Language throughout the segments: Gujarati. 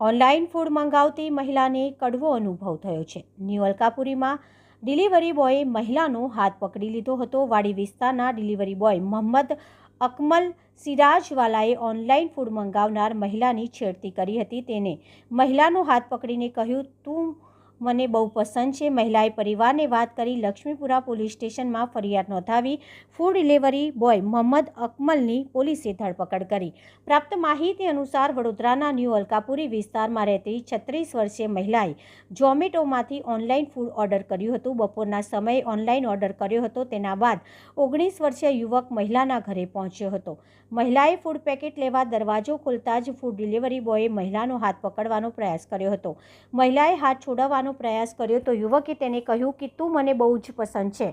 ઓનલાઈન ફૂડ મંગાવતી મહિલાને કડવો અનુભવ થયો છે. ન્યૂ અલકાપુરીમાં ડિલિવરી બોયે મહિલાનો હાથ પકડી લીધો હતો. વાડી વિસ્તારના ડિલિવરી બોય મોહમ્મદ અકમલ સિરાજવાલાએ ઓનલાઈન ફૂડ મંગાવનાર મહિલાની છેડતી કરી હતી. તેને મહિલાનો હાથ પકડીને કહ્યું, તું મને બહુ પસંદ છે. મહિલાએ પરિવારને વાત કરી લક્ષ્મીપુરા પોલીસ સ્ટેશનમાં ફરિયાદ નોંધાવી ફૂડ ડિલિવરી બોય મોહમ્મદ અકમલની પોલીસે ધરપકડ કરી. પ્રાપ્ત માહિતી અનુસાર વડોદરાના ન્યૂ અલકાપુરી વિસ્તારમાં રહેતી 36 વર્ષીય મહિલાએ ઝોમેટોમાંથી ઓનલાઈન ફૂડ ઓર્ડર કર્યું હતું. બપોરના સમયે ઓનલાઈન ઓર્ડર કર્યો હતો. તેના બાદ 19 વર્ષીય યુવક મહિલાના ઘરે પહોંચ્યો હતો. મહિલાએ ફૂડ પેકેટ લેવા દરવાજો ખોલતા જ ફૂડ ડિલિવરી બોયે મહિલાનો હાથ પકડવાનો પ્રયાસ કર્યો હતો. મહિલાએ હાથ છોડાવવાનો પ્રયાસ કર્યો તો યુવકે તેને કહ્યું કે તું મને બહુ જ પસંદ છે.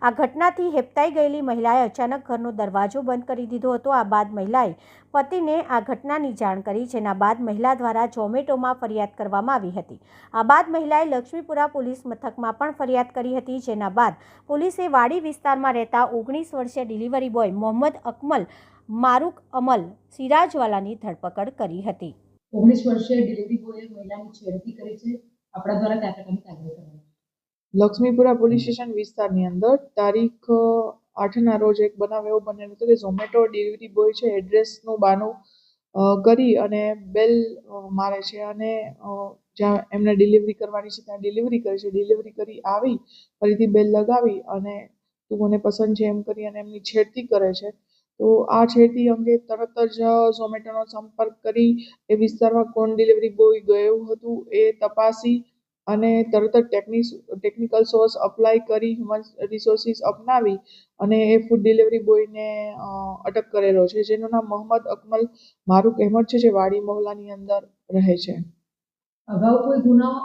આ ઘટનાથી હેબતાઈ ગયેલી મહિલાએ અચાનક ઘરનો દરવાજો બંધ કરી દીધો હતો. આ બાદ મહિલાએ પતિને આ ઘટનાની જાણ કરી, જેના બાદ મહિલા દ્વારા ઝોમેટોમાં ફરિયાદ કરવામાં આવી હતી. આ બાદ મહિલાએ લક્ષ્મીપુરા પોલીસ મથકમાં પણ ફરિયાદ કરી હતી, જેના બાદ પોલીસે વાડી વિસ્તારમાં રહેતા 19 વર્ષીય ડિલિવરી બોય મોહમ્મદ અકમલ મારૂક અમલ સિરાજવાલાની ધરપકડ કરી હતી. 19 વર્ષીય ડિલિવરી બોયે મહિલાની છેડતી કરી છે. આપણા દ્વારા કયા પ્રકારની કાર્યવાહી કરવામાં? લક્ષ્મીપુરા પોલીસ સ્ટેશન વિસ્તારની અંદર તારીખ 8ના રોજ એક બનાવ એવો બનેલો હતો કે ઝોમેટો ડિલિવરી બોય છે એડ્રેસનું બાનું કરી અને બેલ મારે છે અને જ્યાં એમને ડિલિવરી કરવાની છે ત્યાં ડિલિવરી કરે છે. ડિલિવરી કરી આવી ફરીથી બેલ લગાવી અને તું મને પસંદ છે એમ કરી અને એમની છેડતી કરે છે. તો આ છેડતી અંગે તરત જ ઝોમેટોનો સંપર્ક કરી એ વિસ્તારમાં કોણ ડિલિવરી બોય ગયું હતું એ તપાસી અને તરત જ ટેકનિકલ સોર્સ અપ્લાય કરી હ્યુમન રિસોર્સિસ અપનાવી અને એ ફૂડ ડિલિવરી બોયને અટક કરેલો છે, જેનું નામ મોહમ્મદ અકમલ મારૂક અહેમદ છે, જે વાડી મહોલ્લાની અંદર રહે છે. અગાઉ કોઈ ગુનાઓ